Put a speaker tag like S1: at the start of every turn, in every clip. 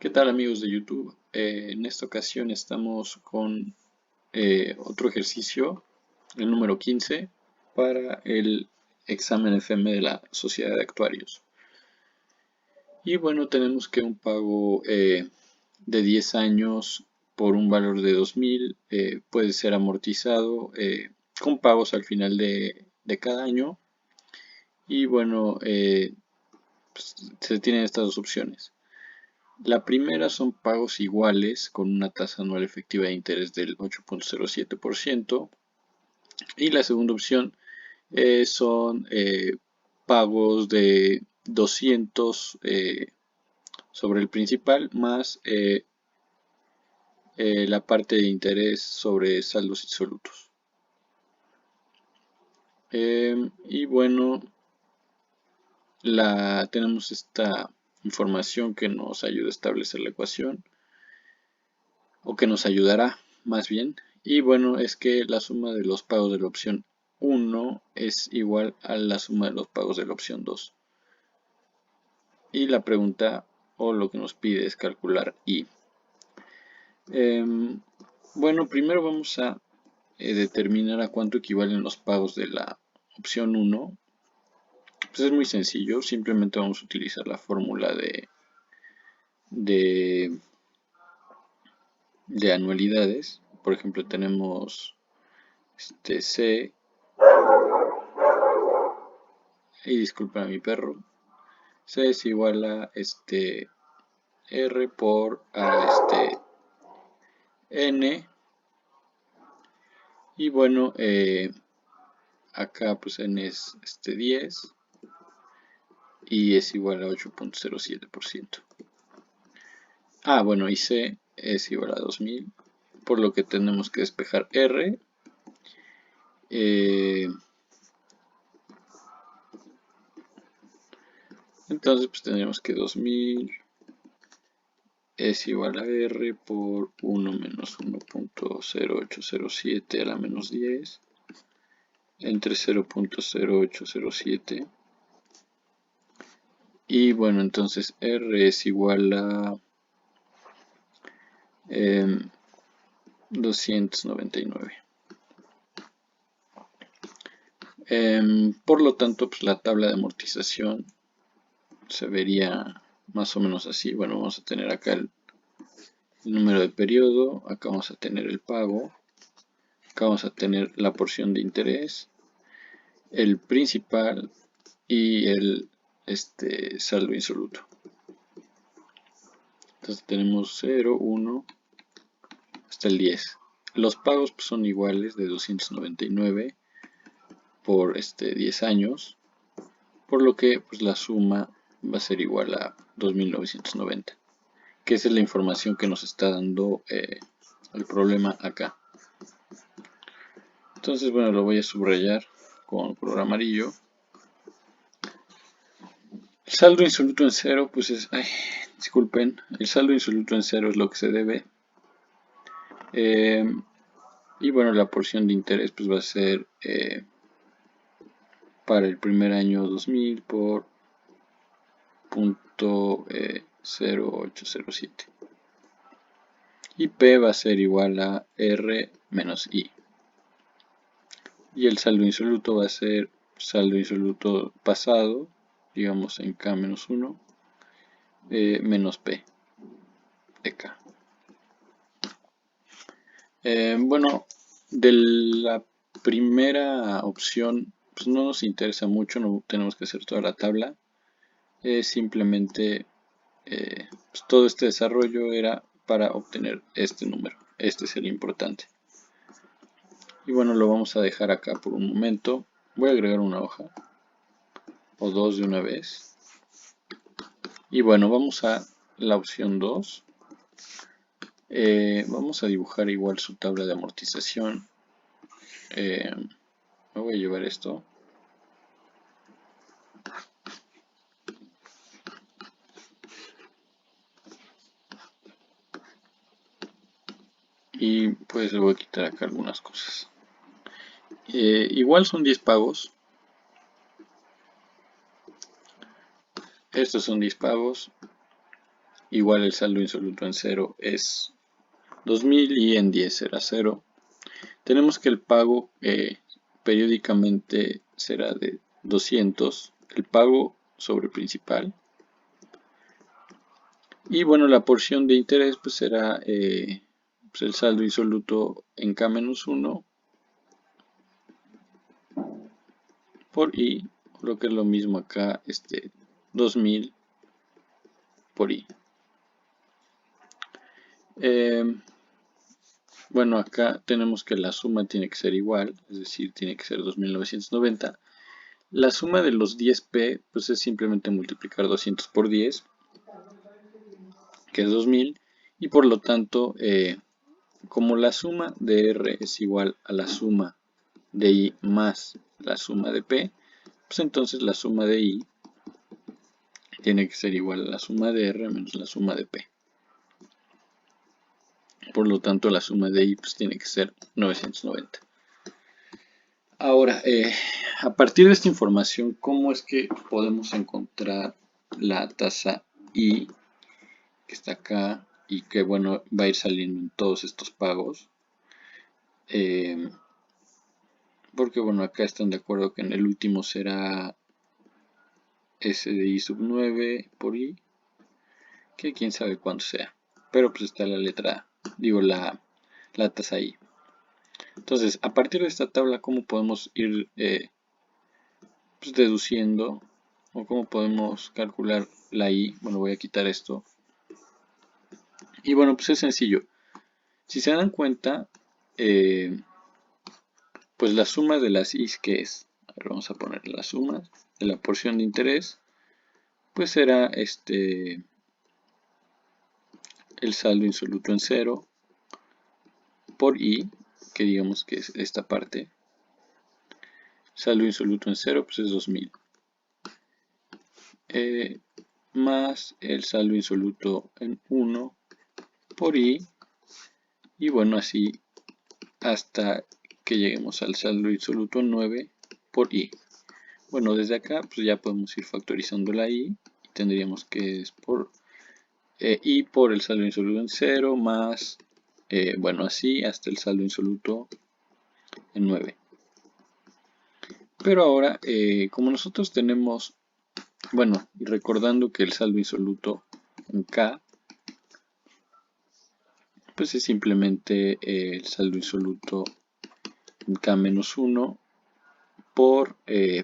S1: ¿Qué tal amigos de YouTube? En esta ocasión estamos con otro ejercicio, el número 15, para el examen FM de la Sociedad de Actuarios. Y bueno, tenemos que un pago de 10 años por un valor de 2.000 puede ser amortizado con pagos al final de cada año. Y bueno, pues, se tienen estas dos opciones. La primera son pagos iguales con una tasa anual efectiva de interés del 8.07% y la segunda opción son pagos de 200 sobre el principal más la parte de interés sobre saldos insolutos. Y bueno, tenemos esta información que nos ayuda a establecer la ecuación, o que nos ayudará más bien. Y bueno, es que la suma de los pagos de la opción 1 es igual a la suma de los pagos de la opción 2. Y la pregunta o lo que nos pide es calcular I. Bueno, primero vamos a determinar a cuánto equivalen los pagos de la opción 1. Pues es muy sencillo, simplemente vamos a utilizar la fórmula de, de anualidades. Por ejemplo, tenemos C, y disculpa a mi perro, C es igual a R por N. Y bueno, acá pues N es 10 y es igual a 8.07%. Bueno, y C es igual a 2000, por lo que tenemos que despejar R. Entonces pues tendremos que 2000 es igual a R por 1 menos 1.0807 a la menos 10 entre 0.0807. Y bueno, entonces R es igual a 299. Por lo tanto, pues la tabla de amortización se vería más o menos así. Bueno, vamos a tener acá el número de periodo, acá vamos a tener el pago, acá vamos a tener la porción de interés, el principal y el saldo insoluto. Entonces tenemos 0, 1 hasta el 10. Los pagos pues, son iguales de 299 por 10 años, por lo que pues, la suma va a ser igual a 2.990, que esa es la información que nos está dando el problema acá. Entonces, bueno, lo voy a subrayar con color amarillo. El saldo insoluto en cero, pues es, disculpen, el saldo insoluto en cero es lo que se debe. Y bueno, la porción de interés pues va a ser para el primer año 2000 por 0.0807. Y P va a ser igual a R menos I. Y el saldo insoluto va a ser saldo insoluto pasado, digamos en K menos 1, menos P de K. Bueno, de la primera opción pues no nos interesa mucho, no tenemos que hacer toda la tabla. Simplemente pues todo este desarrollo era para obtener este número. Este es el importante. Y bueno, lo vamos a dejar acá por un momento. Voy a agregar una hoja o dos de una vez. Y bueno, vamos a la opción 2. Vamos a dibujar igual su tabla de amortización. Me voy a llevar esto. Y pues le voy a quitar acá algunas cosas. Igual son 10 pagos. Estos son 10 pagos. igual el saldo insoluto en 0 es 2000 y en 10 será 0. Tenemos que el pago periódicamente será de 200, el pago sobre principal. Y bueno, la porción de interés pues será pues el saldo insoluto en K-1 por I, lo que es lo mismo acá, 2000 por I. Bueno, acá tenemos que la suma tiene que ser igual, es decir, tiene que ser 2990. La suma de los 10p pues es simplemente multiplicar 200 por 10, que es 2000, y por lo tanto, como la suma de R es igual a la suma de I más la suma de P, pues entonces la suma de I tiene que ser igual a la suma de R menos la suma de P. Por lo tanto, la suma de I pues tiene que ser 990. Ahora, a partir de esta información, ¿cómo es que podemos encontrar la tasa I que está acá y que, bueno, va a ir saliendo en todos estos pagos? Porque, bueno, acá están de acuerdo que en el último será S de I sub 9 por I, que quién sabe cuánto sea. Pero pues está la letra, digo, la tasa I. Entonces, a partir de esta tabla, ¿cómo podemos ir pues, deduciendo o cómo podemos calcular la I? Bueno, voy a quitar esto. Y bueno, pues es sencillo. Si se dan cuenta, pues la suma de las I's, que es, a ver, vamos a poner la suma de la porción de interés, pues será el saldo insoluto en 0 por I, que digamos que es esta parte. Saldo insoluto en 0 pues es 2000. Más el saldo insoluto en 1 por I. Y bueno, así hasta que lleguemos al saldo insoluto en 9 por I. Bueno, desde acá pues ya podemos ir factorizando la I. Y tendríamos que es por I por el saldo insoluto en 0 más, bueno, así hasta el saldo insoluto en 9. Pero ahora, como nosotros tenemos, bueno, recordando que el saldo insoluto en K, pues es simplemente el saldo insoluto en K-1 por,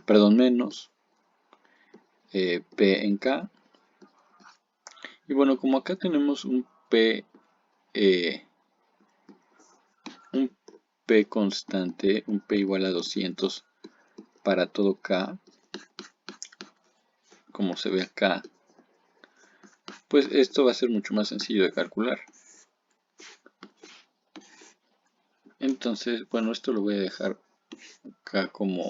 S1: perdón, menos P en K. Y bueno, como acá tenemos un P constante, un P igual a 200 para todo K, como se ve acá, pues esto va a ser mucho más sencillo de calcular. Entonces, bueno, esto lo voy a dejar acá como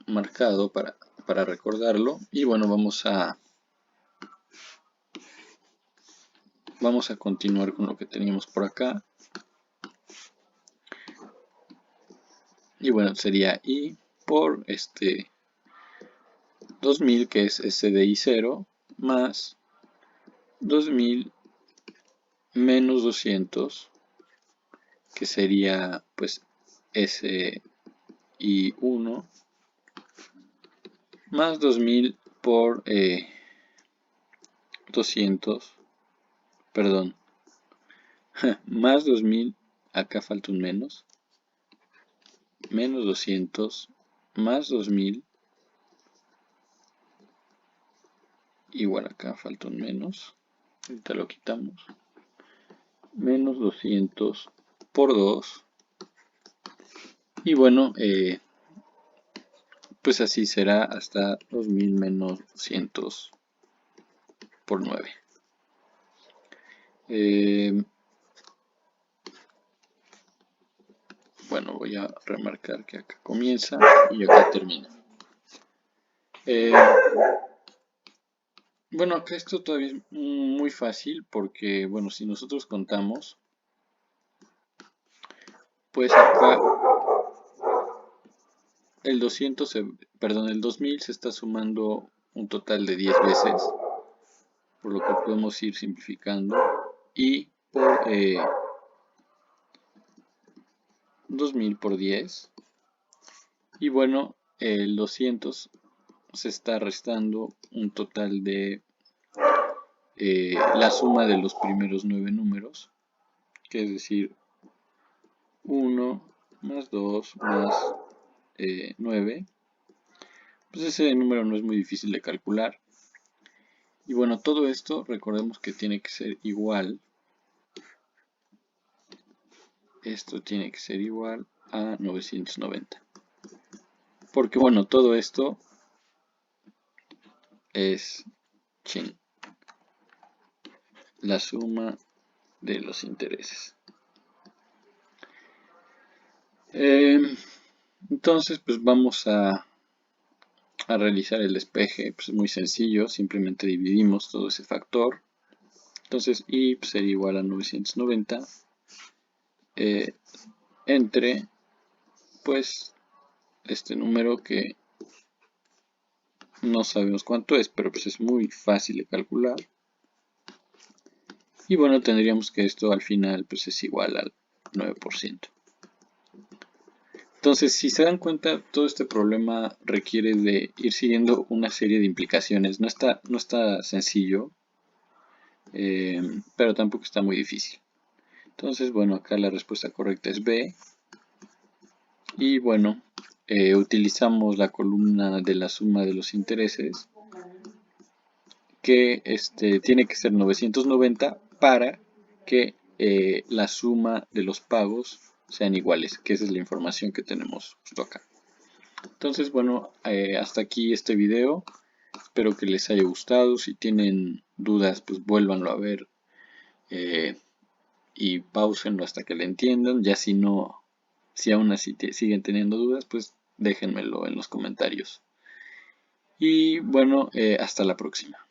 S1: marcado para recordarlo. Y bueno, vamos a continuar con lo que teníamos por acá. Y bueno, sería I por 2000, que es S de I0, más 2000 menos 200, que sería pues SI1, más 2000 por 200, perdón, más 2000, acá falta un menos 200, más 2000, igual acá falta un menos, ahorita lo quitamos, menos 200 por 2, y bueno, pues así será hasta 2000 menos 200 por 9. Bueno, voy a remarcar que acá comienza y acá termina. Bueno, acá esto todavía es muy fácil porque, bueno, si nosotros contamos, pues acá el 2000 se está sumando un total de 10 veces. por lo que podemos ir simplificando, y por 2000 por 10. Y bueno, el 200 se está restando un total de la suma de los primeros 9 números, que es decir, 1 más 2 más 9. Pues ese número no es muy difícil de calcular. Y bueno, todo esto recordemos que tiene que ser igual. Esto tiene que ser igual a 990. Porque bueno, todo esto es la suma de los intereses. Entonces, pues vamos a realizar el despeje. Pues es muy sencillo, simplemente dividimos todo ese factor. Entonces, y sería igual a 990 entre, pues, este número que no sabemos cuánto es, pero pues es muy fácil de calcular. Y bueno, tendríamos que esto al final pues es igual al 9%. Entonces, si se dan cuenta, todo este problema requiere de ir siguiendo una serie de implicaciones. No está sencillo, pero tampoco está muy difícil. Entonces, bueno, acá la respuesta correcta es B. Y bueno, utilizamos la columna de la suma de los intereses, que tiene que ser 990 para que la suma de los pagos sean iguales, que esa es la información que tenemos justo acá. Entonces, bueno, hasta aquí este video. Espero que les haya gustado. Si tienen dudas, pues vuélvanlo a ver y pausenlo hasta que lo entiendan. Ya si no, si aún así siguen teniendo dudas, pues déjenmelo en los comentarios. Y bueno, hasta la próxima.